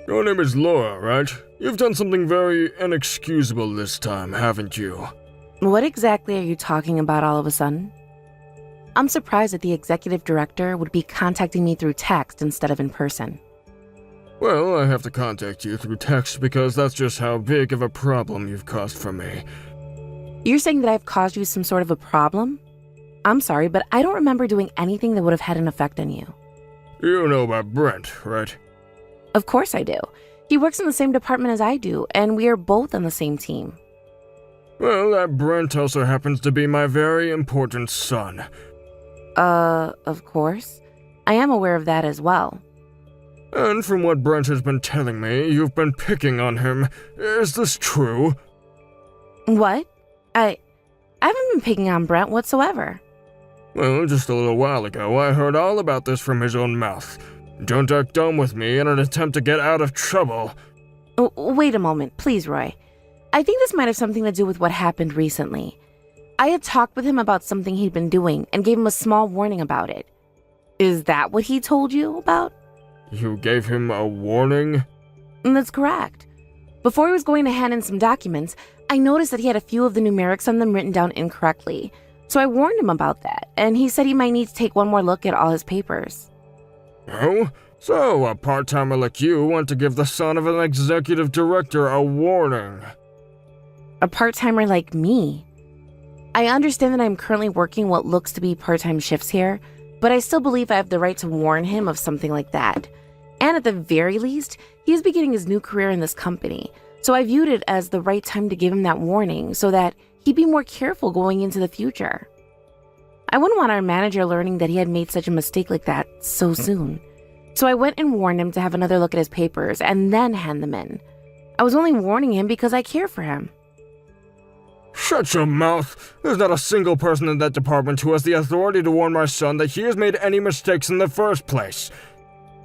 Your name is Laura, right? You've done something very inexcusable this time, haven't you? What exactly are you talking about all of a sudden? I'm surprised that the executive director would be contacting me through text instead of in person. Well, I have to contact you through text because that's just how big of a problem you've caused for me. You're saying that I've caused you some sort of a problem? I'm sorry, but I don't remember doing anything that would have had an effect on you. You know about Brent, right? Of course I do. He works in the same department as I do, and we are both on the same team. Well, that Brent also happens to be my very important son. Of course. I am aware of that as well. And from what Brent has been telling me, you've been picking on him. Is this true? What? I haven't been picking on Brent whatsoever. Well, just a little while ago, I heard all about this from his own mouth. Don't act dumb with me in an attempt to get out of trouble. Wait a moment, please, Roy. I think this might have something to do with what happened recently. I had talked with him about something he'd been doing and gave him a small warning about it. Is that what he told you about? You gave him a warning? That's correct. Before he was going to hand in some documents, I noticed that he had a few of the numerics on them written down incorrectly. So I warned him about that, and he said he might need to take one more look at all his papers. Oh? So a part-timer like you want to give the son of an executive director a warning? A part-timer like me? I understand that I'm currently working what looks to be part-time shifts here, but I still believe I have the right to warn him of something like that. And at the very least, he is beginning his new career in this company, so I viewed it as the right time to give him that warning so that he'd be more careful going into the future. I wouldn't want our manager learning that he had made such a mistake like that so soon. So I went and warned him to have another look at his papers and then hand them in. I was only warning him because I care for him. Shut your mouth! There's not a single person in that department who has the authority to warn my son that he has made any mistakes in the first place.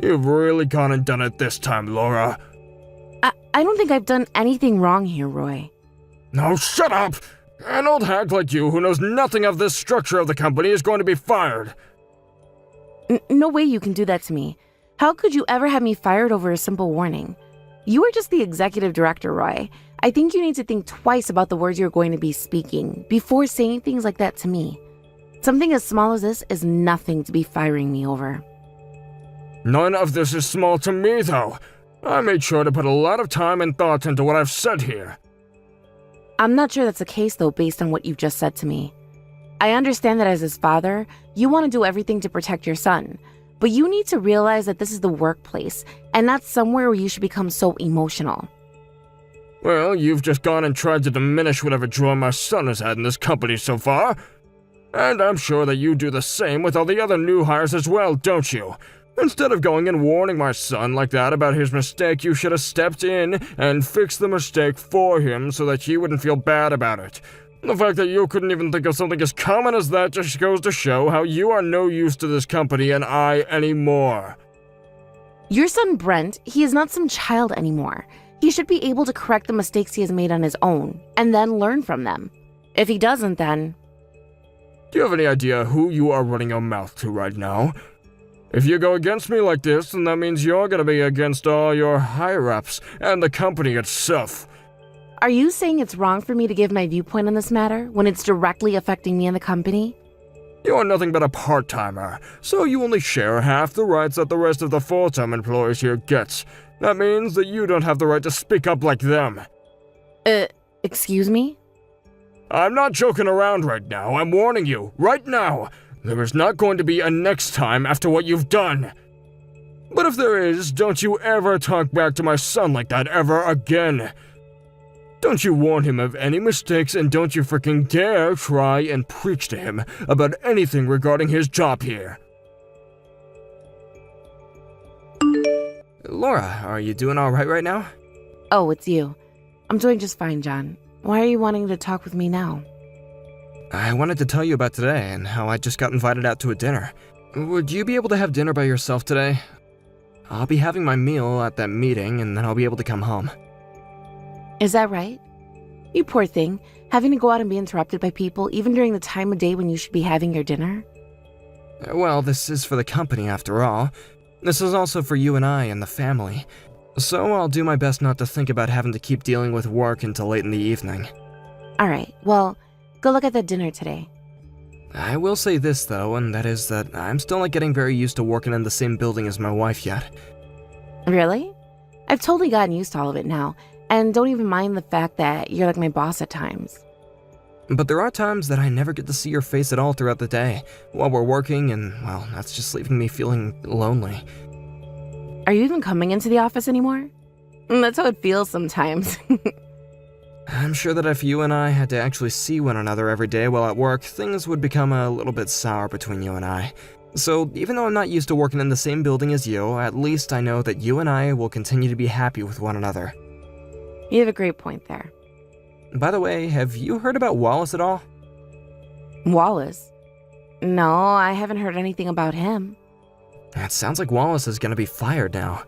You've really gone and done it this time, Laura. I don't think I've done anything wrong here, Roy. No, shut up! An old hack like you who knows nothing of this structure of the company is going to be fired. No way you can do that to me. How could you ever have me fired over a simple warning? You are just the executive director, Roy. I think you need to think twice about the words you're going to be speaking before saying things like that to me. Something as small as this is nothing to be firing me over. None of this is small to me, though. I made sure to put a lot of time and thought into what I've said here. I'm not sure that's the case, though, based on what you've just said to me. I understand that as his father, you want to do everything to protect your son, but you need to realize that this is the workplace and not somewhere where you should become so emotional. Well, you've just gone and tried to diminish whatever joy my son has had in this company so far. And I'm sure that you do the same with all the other new hires as well, don't you? Instead of going and warning my son like that about his mistake, you should have stepped in and fixed the mistake for him so that he wouldn't feel bad about it. The fact that you couldn't even think of something as common as that just goes to show how you are no use to this company and I anymore. Your son Brent, he is not some child anymore. He should be able to correct the mistakes he has made on his own, and then learn from them. If he doesn't, then... Do you have any idea who you are running your mouth to right now? If you go against me like this, then that means you're gonna be against all your higher-ups and the company itself. Are you saying it's wrong for me to give my viewpoint on this matter when it's directly affecting me and the company? You are nothing but a part-timer, so you only share half the rights that the rest of the full-time employees here gets. That means that you don't have the right to speak up like them. Excuse me? I'm not joking around right now. I'm warning you, right now. There is not going to be a next time after what you've done. But if there is, don't you ever talk back to my son like that ever again. Don't you warn him of any mistakes, and don't you freaking dare try and preach to him about anything regarding his job here. Laura, are you doing all right now? Oh, it's you. I'm doing just fine, John. Why are you wanting to talk with me now? I wanted to tell you about today and how I just got invited out to a dinner. Would you be able to have dinner by yourself today? I'll be having my meal at that meeting and then I'll be able to come home. Is that right? You poor thing, having to go out and be interrupted by people even during the time of day when you should be having your dinner? Well, this is for the company after all. This is also for you and I and the family. So I'll do my best not to think about having to keep dealing with work until late in the evening. Alright, well, go look at the dinner today. I will say this though, and that is that I'm still not getting very used to working in the same building as my wife yet. Really? I've totally gotten used to all of it now, and don't even mind the fact that you're like my boss at times. But there are times that I never get to see your face at all throughout the day, while we're working, and, well, that's just leaving me feeling lonely. Are you even coming into the office anymore? That's how it feels sometimes. I'm sure that if you and I had to actually see one another every day while at work, things would become a little bit sour between you and I. So, even though I'm not used to working in the same building as you, at least I know that you and I will continue to be happy with one another. You have a great point there. By the way, have you heard about Wallace at all? Wallace? No, I haven't heard anything about him. It sounds like Wallace is gonna be fired now.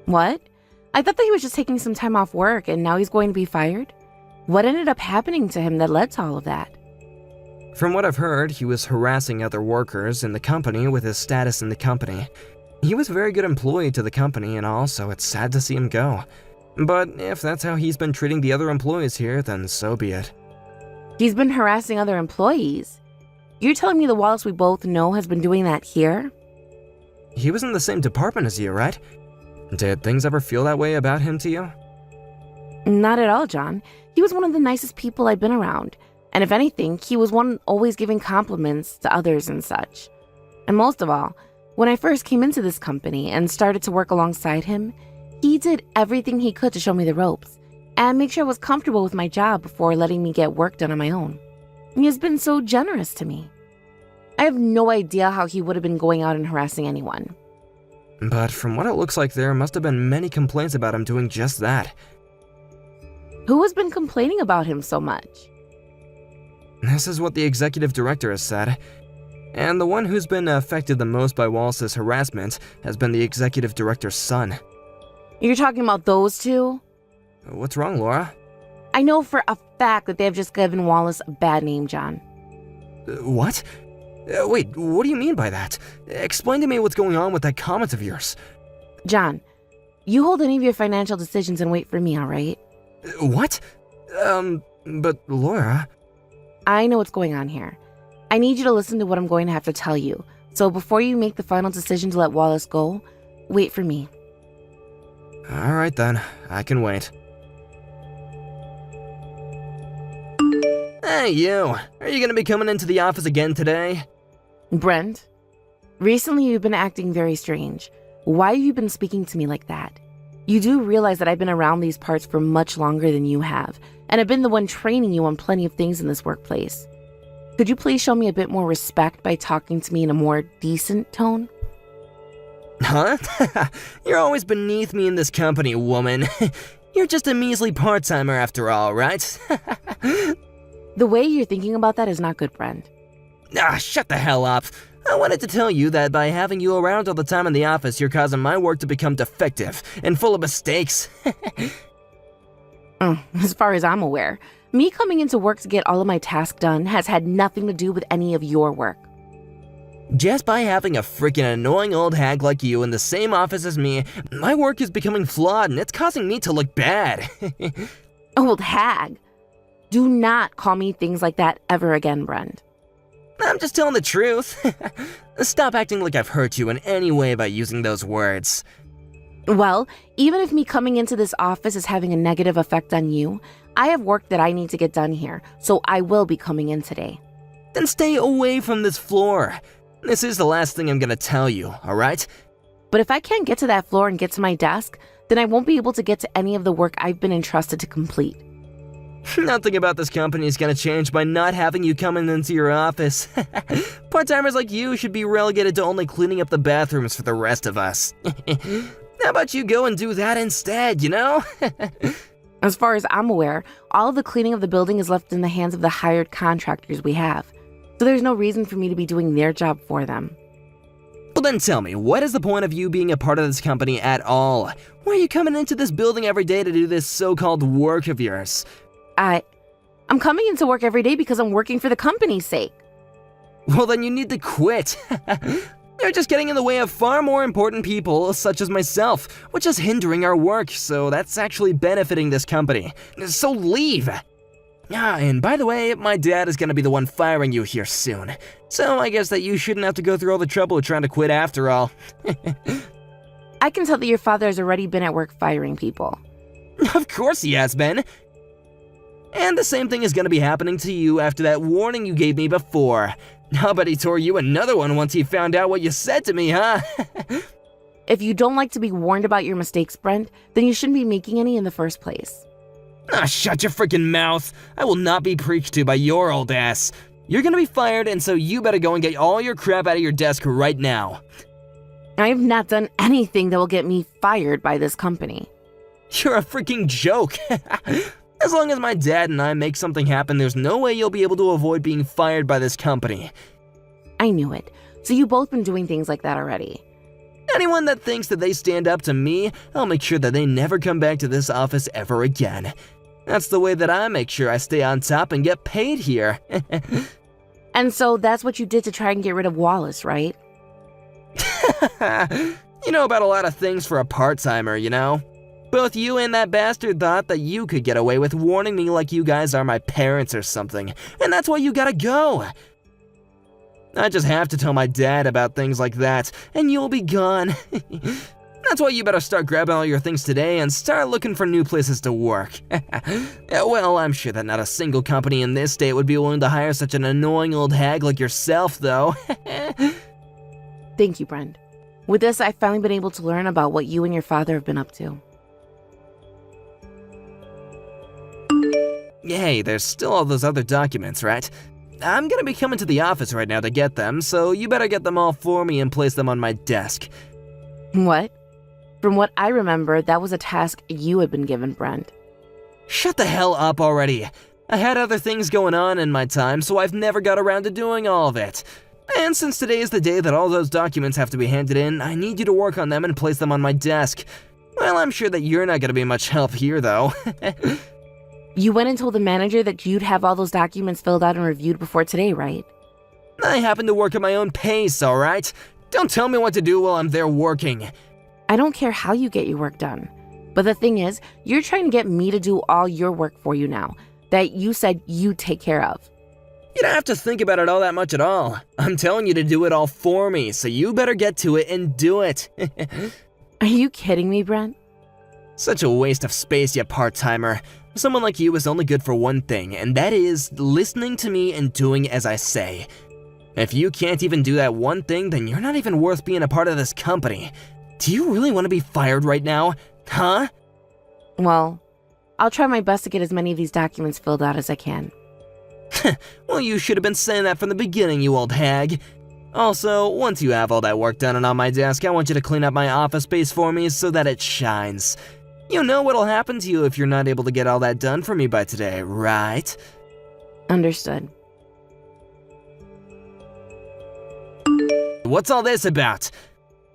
What? I thought that he was just taking some time off work and now he's going to be fired? What ended up happening to him that led to all of that? From what I've heard, he was harassing other workers in the company with his status in the company. He was a very good employee to the company and all, so it's sad to see him go. But if that's how he's been treating the other employees here, then so be it. He's been harassing other employees? You're telling me the Wallace we both know has been doing that here? He was in the same department as you, right? Did things ever feel that way about him to you? Not at all, John. He was one of the nicest people I've been around. And if anything, he was one always giving compliments to others and such. And most of all, when I first came into this company and started to work alongside him, he did everything he could to show me the ropes and make sure I was comfortable with my job before letting me get work done on my own. He has been so generous to me. I have no idea how he would have been going out and harassing anyone. But from what it looks like, there must have been many complaints about him doing just that. Who has been complaining about him so much? This is what the executive director has said. And the one who's been affected the most by Wallace's harassment has been the executive director's son. You're talking about those two? What's wrong, Laura? I know for a fact that they have just given Wallace a bad name, John. What? Wait, what do you mean by that? Explain to me what's going on with that comment of yours. John, you hold any of your financial decisions and wait for me, alright? What? But Laura... I know what's going on here. I need you to listen to what I'm going to have to tell you. So before you make the final decision to let Wallace go, wait for me. Alright then, I can wait. Hey you, are you gonna be coming into the office again today? Brent, recently you've been acting very strange. Why have you been speaking to me like that? You do realize that I've been around these parts for much longer than you have, and I've been the one training you on plenty of things in this workplace. Could you please show me a bit more respect by talking to me in a more decent tone? Huh? You're always beneath me in this company, woman. You're just a measly part-timer after all, right? The way you're thinking about that is not good, Brent. Ah, shut the hell up. I wanted to tell you that by having you around all the time in the office, you're causing my work to become defective and full of mistakes. As far as I'm aware, me coming into work to get all of my tasks done has had nothing to do with any of your work. Just by having a freaking annoying old hag like you in the same office as me, my work is becoming flawed and it's causing me to look bad. Old hag. Do not call me things like that ever again, Brent. I'm just telling the truth. Stop acting like I've hurt you in any way by using those words. Well, even if me coming into this office is having a negative effect on you, I have work that I need to get done here, so I will be coming in today. Then stay away from this floor. This is the last thing I'm gonna tell you, alright? But if I can't get to that floor and get to my desk, then I won't be able to get to any of the work I've been entrusted to complete. Nothing about this company is gonna change by not having you coming into your office. Part-timers like you should be relegated to only cleaning up the bathrooms for the rest of us. How about you go and do that instead, you know? As far as I'm aware, all of the cleaning of the building is left in the hands of the hired contractors we have. So there's no reason for me to be doing their job for them. Well then tell me, what is the point of you being a part of this company at all? Why are you coming into this building every day to do this so-called work of yours? I'm coming into work every day because I'm working for the company's sake. Well then you need to quit. You're just getting in the way of far more important people, such as myself, which is hindering our work, so that's actually benefiting this company. So leave! And by the way, my dad is gonna be the one firing you here soon. So I guess that you shouldn't have to go through all the trouble of trying to quit after all. I can tell that your father has already been at work firing people. Of course he has been. And the same thing is gonna be happening to you after that warning you gave me before. I'll bet he tore you another one once he found out what you said to me, huh? If you don't like to be warned about your mistakes, Brent, then you shouldn't be making any in the first place. Shut your freaking mouth. I will not be preached to by your old ass. You're gonna be fired, and so you better go and get all your crap out of your desk right now. I have not done anything that will get me fired by this company. You're a freaking joke. As long as my dad and I make something happen, there's no way you'll be able to avoid being fired by this company. I knew it. So you've both been doing things like that already. Anyone that thinks that they stand up to me, I'll make sure that they never come back to this office ever again. That's the way that I make sure I stay on top and get paid here. And so that's what you did to try and get rid of Wallace, right? You know about a lot of things for a part-timer, you know? Both you and that bastard thought that you could get away with warning me like you guys are my parents or something, and that's why you gotta go. I just have to tell my dad about things like that, and you'll be gone. That's why you better start grabbing all your things today and start looking for new places to work. Well, I'm sure that not a single company in this state would be willing to hire such an annoying old hag like yourself, though. Thank you, Brent. With this, I've finally been able to learn about what you and your father have been up to. Hey, there's still all those other documents, right? I'm gonna be coming to the office right now to get them, so you better get them all for me and place them on my desk. What? From what I remember, that was a task you had been given, Brent. Shut the hell up already. I had other things going on in my time, so I've never got around to doing all of it. And since today is the day that all those documents have to be handed in, I need you to work on them and place them on my desk. Well, I'm sure that you're not gonna be much help here, though. You went and told the manager that you'd have all those documents filled out and reviewed before today, right? I happen to work at my own pace, alright? Don't tell me what to do while I'm there working. I don't care how you get your work done. But the thing is, you're trying to get me to do all your work for you now, that you said you'd take care of. You don't have to think about it all that much at all. I'm telling you to do it all for me, so you better get to it and do it. Are you kidding me, Brent? Such a waste of space, you part-timer. Someone like you is only good for one thing, and that is listening to me and doing as I say. If you can't even do that one thing, then you're not even worth being a part of this company. Do you really want to be fired right now? Huh? Well, I'll try my best to get as many of these documents filled out as I can. Well, you should have been saying that from the beginning, you old hag. Also, once you have all that work done and on my desk, I want you to clean up my office space for me so that it shines. You know what'll happen to you if you're not able to get all that done for me by today, right? Understood. What's all this about?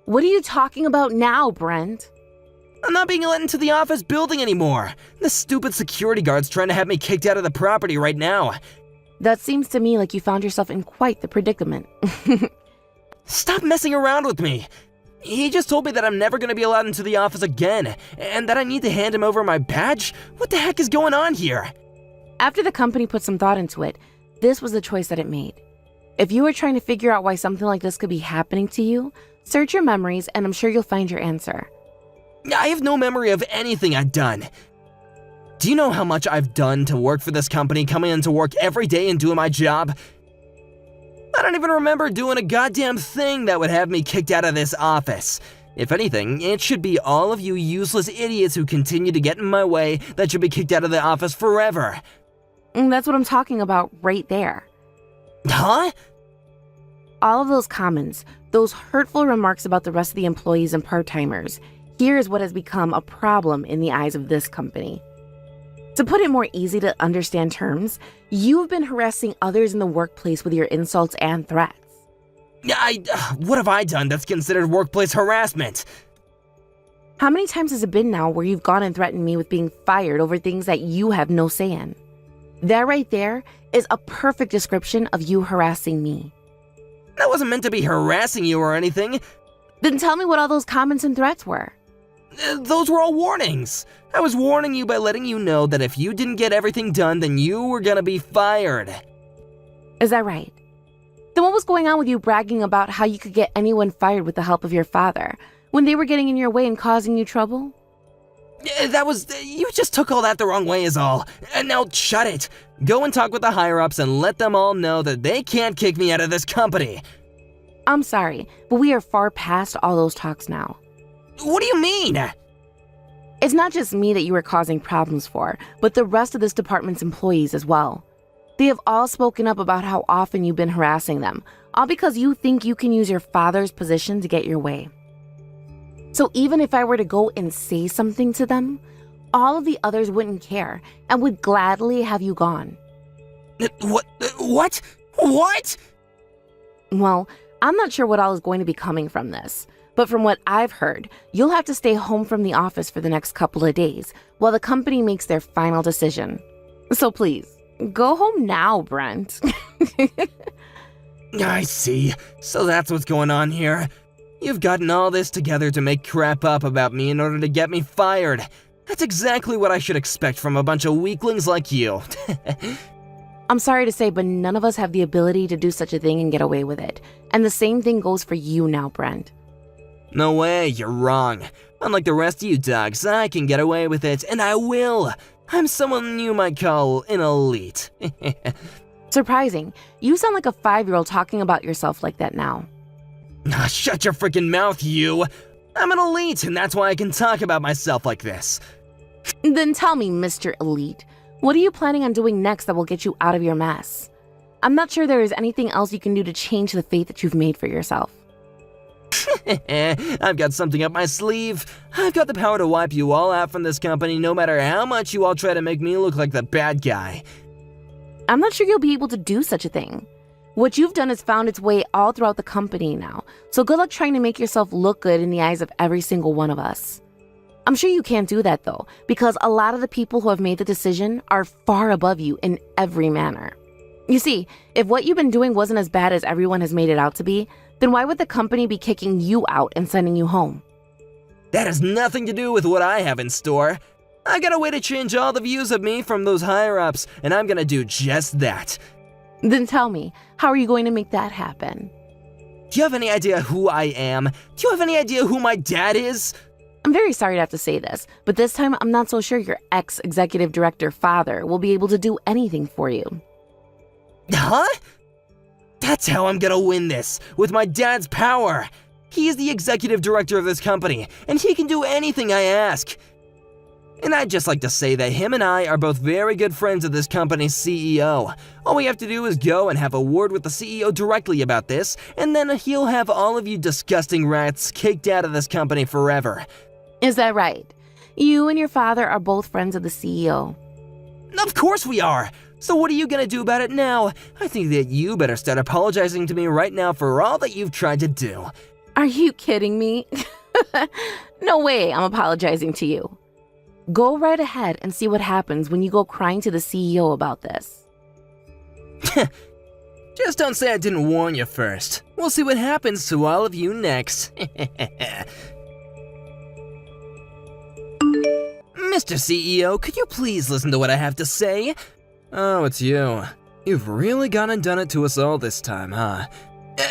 What are you talking about now, Brent? I'm not being let into the office building anymore. The stupid security guard's trying to have me kicked out of the property right now. That seems to me like you found yourself in quite the predicament. Stop messing around with me. He just told me that I'm never going to be allowed into the office again, and that I need to hand him over my badge? What the heck is going on here? After the company put some thought into it, this was the choice that it made. If you were trying to figure out why something like this could be happening to you, search your memories and I'm sure you'll find your answer. I have no memory of anything I've done. Do you know how much I've done to work for this company, coming into work every day and doing my job? I don't even remember doing a goddamn thing that would have me kicked out of this office. If anything, it should be all of you useless idiots who continue to get in my way that should be kicked out of the office forever. And that's what I'm talking about right there. Huh? All of those comments, those hurtful remarks about the rest of the employees and part-timers, here is what has become a problem in the eyes of this company. To put it more easy to understand terms, you've been harassing others in the workplace with your insults and threats. What have I done that's considered workplace harassment? How many times has it been now where you've gone and threatened me with being fired over things that you have no say in? That right there is a perfect description of you harassing me. That wasn't meant to be harassing you or anything. Then tell me what all those comments and threats were. Those were all warnings. I was warning you by letting you know that if you didn't get everything done, then you were gonna be fired. Is that right? Then what was going on with you bragging about how you could get anyone fired with the help of your father, when they were getting in your way and causing you trouble? You just took all that the wrong way is all. And now shut it. Go and talk with the higher-ups and let them all know that they can't kick me out of this company. I'm sorry, but we are far past all those talks now. What do you mean? It's not just me that you are causing problems for, but the rest of this department's employees as well. They have all spoken up about how often you've been harassing them, all because you think you can use your father's position to get your way. So even if I were to go and say something to them, all of the others wouldn't care and would gladly have you gone. What? What? Well, I'm not sure what all is going to be coming from this, but from what I've heard, you'll have to stay home from the office for the next couple of days while the company makes their final decision. So please, go home now, Brent. I see. So that's what's going on here. You've gotten all this together to make crap up about me in order to get me fired. That's exactly what I should expect from a bunch of weaklings like you. I'm sorry to say, but none of us have the ability to do such a thing and get away with it. And the same thing goes for you now, Brent. No way, you're wrong. Unlike the rest of you dogs, I can get away with it, and I will. I'm someone you might call an elite. Surprising. You sound like a 5-year-old talking about yourself like that now. Shut your freaking mouth, you! I'm an elite, and that's why I can talk about myself like this. Then tell me, Mr. Elite, what are you planning on doing next that will get you out of your mess? I'm not sure there is anything else you can do to change the fate that you've made for yourself. I've got something up my sleeve. I've got the power to wipe you all out from this company no matter how much you all try to make me look like the bad guy. I'm not sure you'll be able to do such a thing. What you've done has found its way all throughout the company now, so good luck trying to make yourself look good in the eyes of every single one of us. I'm sure you can't do that though, because a lot of the people who have made the decision are far above you in every manner. You see, if what you've been doing wasn't as bad as everyone has made it out to be, then why would the company be kicking you out and sending you home? That has nothing to do with what I have in store. I got a way to change all the views of me from those higher-ups, and I'm gonna do just that. Then tell me, how are you going to make that happen? Do you have any idea who I am? Do you have any idea who my dad is? I'm very sorry to have to say this, but this time I'm not so sure your ex-executive director father will be able to do anything for you. Huh? That's how I'm gonna win this, with my dad's power. He is the executive director of this company, and he can do anything I ask. And I'd just like to say that him and I are both very good friends of this company's CEO. All we have to do is go and have a word with the CEO directly about this, and then he'll have all of you disgusting rats kicked out of this company forever. Is that right? You and your father are both friends of the CEO. Of course we are! So what are you gonna do about it now? I think that you better start apologizing to me right now for all that you've tried to do. Are you kidding me? No way I'm apologizing to you. Go right ahead and see what happens when you go crying to the CEO about this. Just don't say I didn't warn you first. We'll see what happens to all of you next. Mr. CEO, could you please listen to what I have to say? Oh, it's you. You've really gone and done it to us all this time, huh?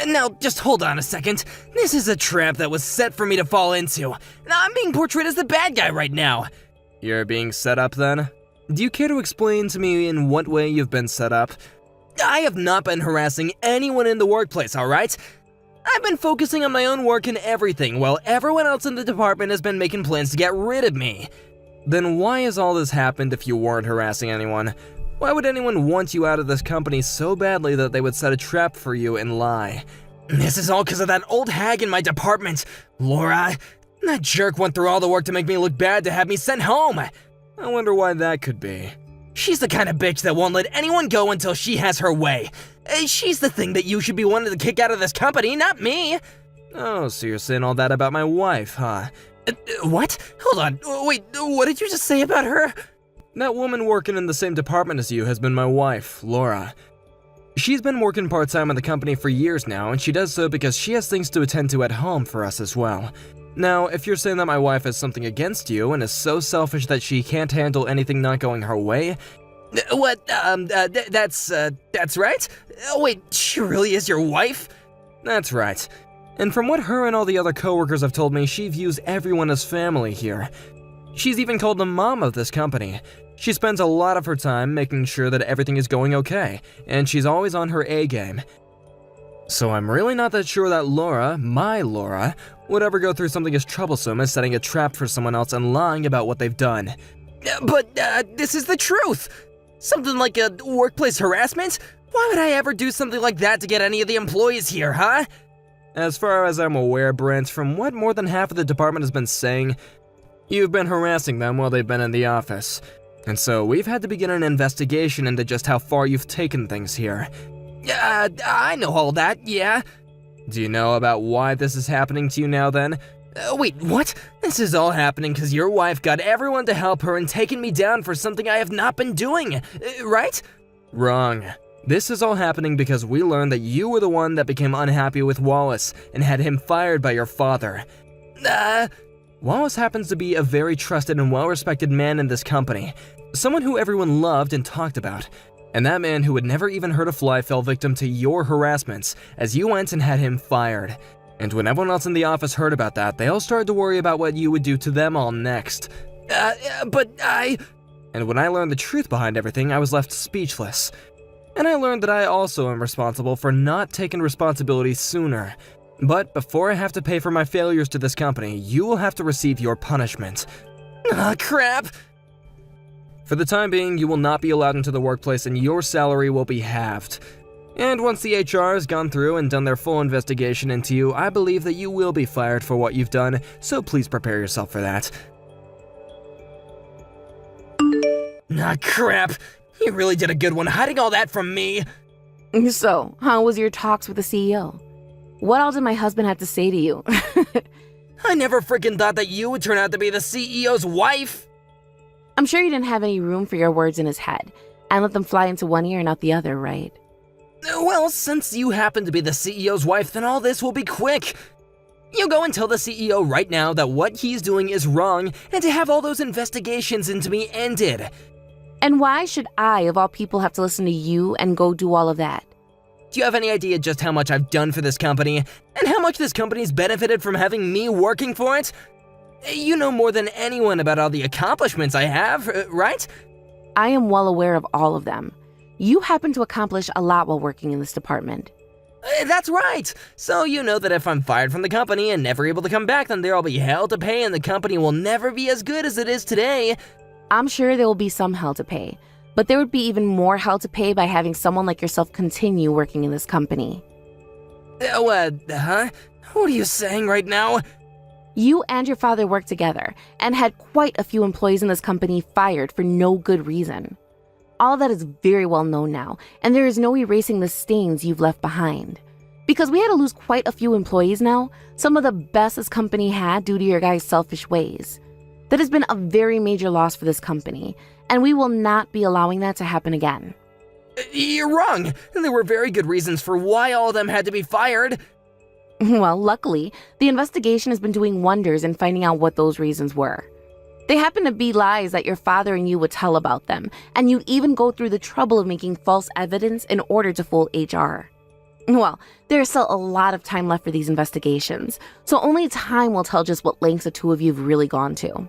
Now, just hold on a second. This is a trap that was set for me to fall into. Now, I'm being portrayed as the bad guy right now. You're being set up then? Do you care to explain to me in what way you've been set up? I have not been harassing anyone in the workplace, alright? I've been focusing on my own work and everything, while everyone else in the department has been making plans to get rid of me. Then why has all this happened if you weren't harassing anyone? Why would anyone want you out of this company so badly that they would set a trap for you and lie? This is all because of that old hag in my department, Laura. That jerk went through all the work to make me look bad to have me sent home. I wonder why that could be. She's the kind of bitch that won't let anyone go until she has her way. She's the thing that you should be wanting to kick out of this company, not me. Oh, so you're saying all that about my wife, huh? What? Hold on. Wait, what did you just say about her? That woman working in the same department as you has been my wife, Laura. She's been working part-time in the company for years now, and she does so because she has things to attend to at home for us as well. Now, if you're saying that my wife has something against you and is so selfish that she can't handle anything not going her way... That's right? Oh, wait, she really is your wife? That's right. And from what her and all the other coworkers have told me, she views everyone as family here. She's even called the mom of this company. She spends a lot of her time making sure that everything is going okay, and she's always on her A game. So I'm really not that sure that Laura, my Laura, would ever go through something as troublesome as setting a trap for someone else and lying about what they've done. But this is the truth! Something like a workplace harassment? Why would I ever do something like that to get any of the employees here, huh? As far as I'm aware, Brent, from what more than half of the department has been saying, you've been harassing them while they've been in the office. And so we've had to begin an investigation into just how far you've taken things here. I know all that, yeah. Do you know about why this is happening to you now then? Wait, what? This is all happening because your wife got everyone to help her and taken me down for something I have not been doing, right? Wrong. This is all happening because we learned that you were the one that became unhappy with Wallace and had him fired by your father. Wallace happens to be a very trusted and well-respected man in this company, someone who everyone loved and talked about. And that man who had never even hurt a fly fell victim to your harassments as you went and had him fired. And when everyone else in the office heard about that, they all started to worry about what you would do to them all next. But I... And when I learned the truth behind everything, I was left speechless. And I learned that I also am responsible for not taking responsibility sooner. But before I have to pay for my failures to this company, you will have to receive your punishment. Crap! For the time being, you will not be allowed into the workplace and your salary will be halved. And once the HR has gone through and done their full investigation into you, I believe that you will be fired for what you've done, so please prepare yourself for that. Crap! You really did a good one hiding all that from me! So, how was your talks with the CEO? What all did my husband have to say to you? I never freaking thought that you would turn out to be the CEO's wife! I'm sure you didn't have any room for your words in his head, and let them fly into one ear and out the other, right? Well, since you happen to be the CEO's wife, then all this will be quick. You go and tell the CEO right now that what he's doing is wrong and to have all those investigations into me ended. And why should I, of all people, have to listen to you and go do all of that? Do you have any idea just how much I've done for this company and how much this company's benefited from having me working for it? You know more than anyone about all the accomplishments I have, right? I am well aware of all of them. You happen to accomplish a lot while working in this department. That's right! So you know that if I'm fired from the company and never able to come back, then there'll be hell to pay and the company will never be as good as it is today. I'm sure there will be some hell to pay, but there would be even more hell to pay by having someone like yourself continue working in this company. What are you saying right now? You and your father worked together and had quite a few employees in this company fired for no good reason. All of that is very well known now, and there is no erasing the stains you've left behind. Because we had to lose quite a few employees now, some of the best this company had due to your guys' selfish ways. That has been a very major loss for this company, and we will not be allowing that to happen again. You're wrong. There were very good reasons for why all of them had to be fired. Well, luckily, the investigation has been doing wonders in finding out what those reasons were. They happen to be lies that your father and you would tell about them, and you'd even go through the trouble of making false evidence in order to fool HR. Well, there's still a lot of time left for these investigations, so only time will tell just what lengths the two of you have really gone to.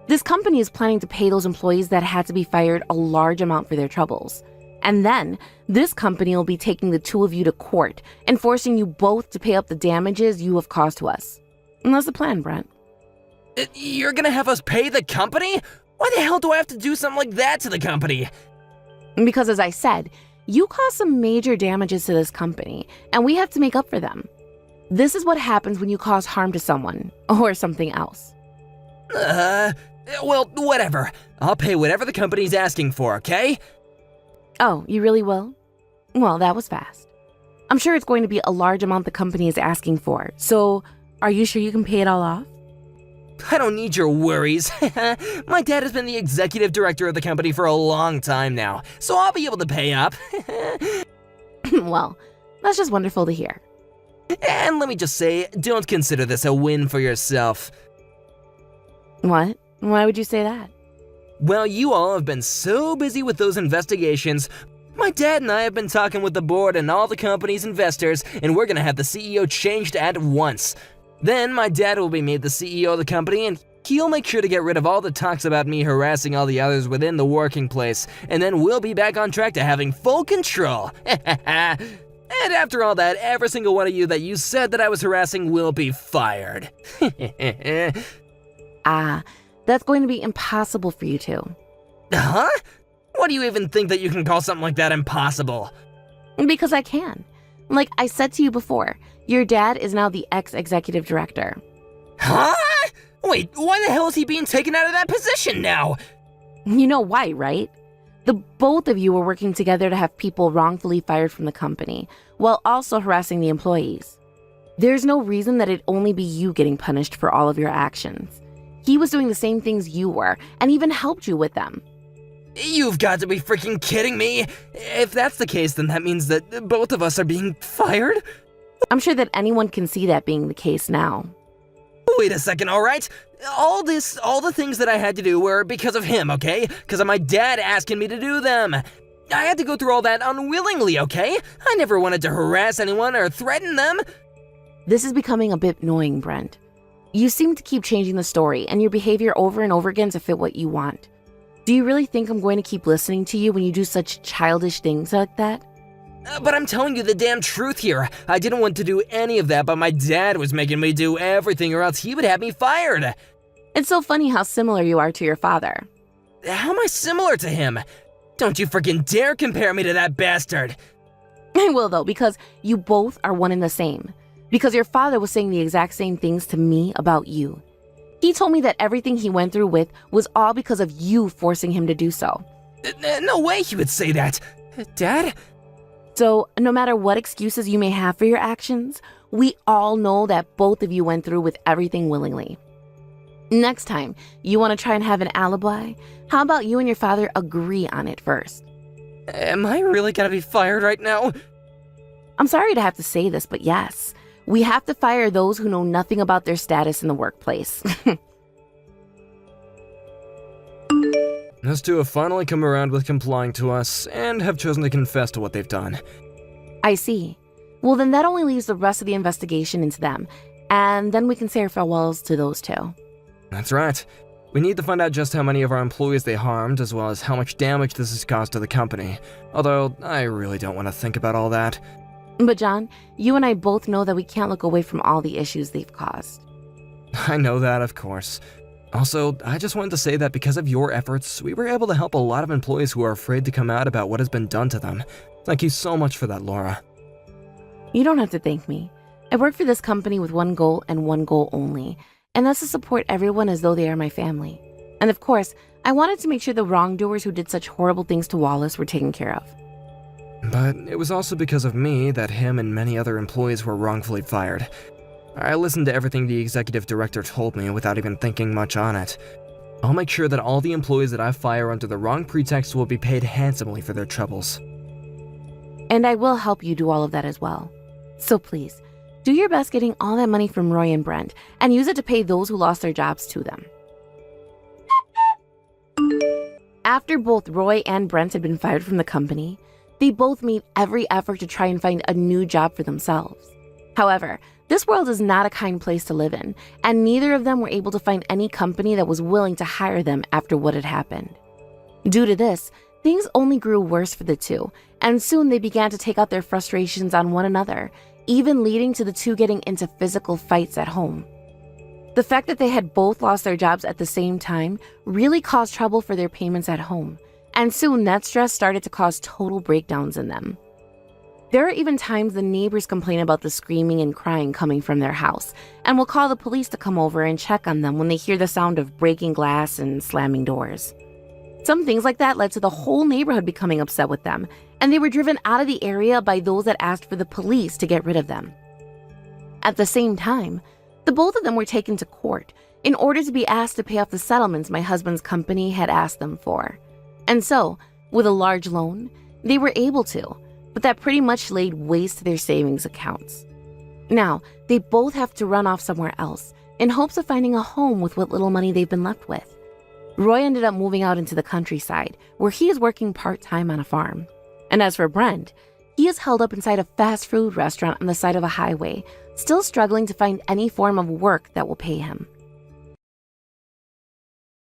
This company is planning to pay those employees that had to be fired a large amount for their troubles. And then, this company will be taking the two of you to court and forcing you both to pay up the damages you have caused to us. And that's the plan, Brent. You're gonna have us pay the company? Why the hell do I have to do something like that to the company? Because as I said, you caused some major damages to this company, and we have to make up for them. This is what happens when you cause harm to someone, or something else. Well, whatever. I'll pay whatever the company's asking for, okay? Oh, you really will? Well, that was fast. I'm sure it's going to be a large amount the company is asking for, so are you sure you can pay it all off? I don't need your worries. My dad has been the executive director of the company for a long time now, so I'll be able to pay up. Well, that's just wonderful to hear. And let me just say, don't consider this a win for yourself. What? Why would you say that? Well, you all have been so busy with those investigations. My dad and I have been talking with the board and all the company's investors, and we're gonna have the CEO changed at once. Then my dad will be made the CEO of the company, and he'll make sure to get rid of all the talks about me harassing all the others within the working place, and then we'll be back on track to having full control. And after all that, every single one of you that you said that I was harassing will be fired. That's going to be impossible for you two. Huh? What do you even think that you can call something like that impossible? Because I can. Like I said to you before, your dad is now the ex-executive director. Huh? Wait, why the hell is he being taken out of that position now? You know why, right? The both of you were working together to have people wrongfully fired from the company, while also harassing the employees. There's no reason that it'd only be you getting punished for all of your actions. He was doing the same things you were, and even helped you with them. You've got to be freaking kidding me! If that's the case, then that means that both of us are being fired? I'm sure that anyone can see that being the case now. Wait a second, alright? All the things that I had to do were because of him, okay? Because of my dad asking me to do them. I had to go through all that unwillingly, okay? I never wanted to harass anyone or threaten them. This is becoming a bit annoying, Brent. You seem to keep changing the story and your behavior over and over again to fit what you want. Do you really think I'm going to keep listening to you when you do such childish things like that? But I'm telling you the damn truth here. I didn't want to do any of that, but my dad was making me do everything or else he would have me fired. It's so funny how similar you are to your father. How am I similar to him? Don't you freaking dare compare me to that bastard. I will though, because you both are one and the same. Because your father was saying the exact same things to me about you. He told me that everything he went through with was all because of you forcing him to do so. No way he would say that. Dad? So, no matter what excuses you may have for your actions, we all know that both of you went through with everything willingly. Next time, you want to try and have an alibi? How about you and your father agree on it first? Am I really gonna be fired right now? I'm sorry to have to say this, but yes. We have to fire those who know nothing about their status in the workplace. Those two have finally come around with complying to us and have chosen to confess to what they've done. I see. Well, then that only leaves the rest of the investigation into them, and then we can say our farewells to those two. That's right. We need to find out just how many of our employees they harmed, as well as how much damage this has caused to the company. Although, I really don't want to think about all that. But John, you and I both know that we can't look away from all the issues they've caused. I know that, of course. Also, I just wanted to say that because of your efforts, we were able to help a lot of employees who are afraid to come out about what has been done to them. Thank you so much for that, Laura. You don't have to thank me. I work for this company with one goal and one goal only, and that's to support everyone as though they are my family. And of course, I wanted to make sure the wrongdoers who did such horrible things to Wallace were taken care of. But it was also because of me that him and many other employees were wrongfully fired. I listened to everything the executive director told me without even thinking much on it. I'll make sure that all the employees that I fire under the wrong pretext will be paid handsomely for their troubles. And I will help you do all of that as well. So please, do your best getting all that money from Roy and Brent and use it to pay those who lost their jobs to them. After both Roy and Brent had been fired from the company, they both made every effort to try and find a new job for themselves. However, this world is not a kind place to live in, and neither of them were able to find any company that was willing to hire them after what had happened. Due to this, things only grew worse for the two, and soon they began to take out their frustrations on one another, even leading to the two getting into physical fights at home. The fact that they had both lost their jobs at the same time really caused trouble for their payments at home, and soon that stress started to cause total breakdowns in them. There are even times the neighbors complain about the screaming and crying coming from their house, and will call the police to come over and check on them when they hear the sound of breaking glass and slamming doors. Some things like that led to the whole neighborhood becoming upset with them, and they were driven out of the area by those that asked for the police to get rid of them. At the same time, the both of them were taken to court in order to be asked to pay off the settlements my husband's company had asked them for. And so, with a large loan, they were able to, but that pretty much laid waste to their savings accounts. Now, they both have to run off somewhere else in hopes of finding a home with what little money they've been left with. Roy ended up moving out into the countryside, where he is working part-time on a farm. And as for Brent, he is held up inside a fast food restaurant on the side of a highway, still struggling to find any form of work that will pay him.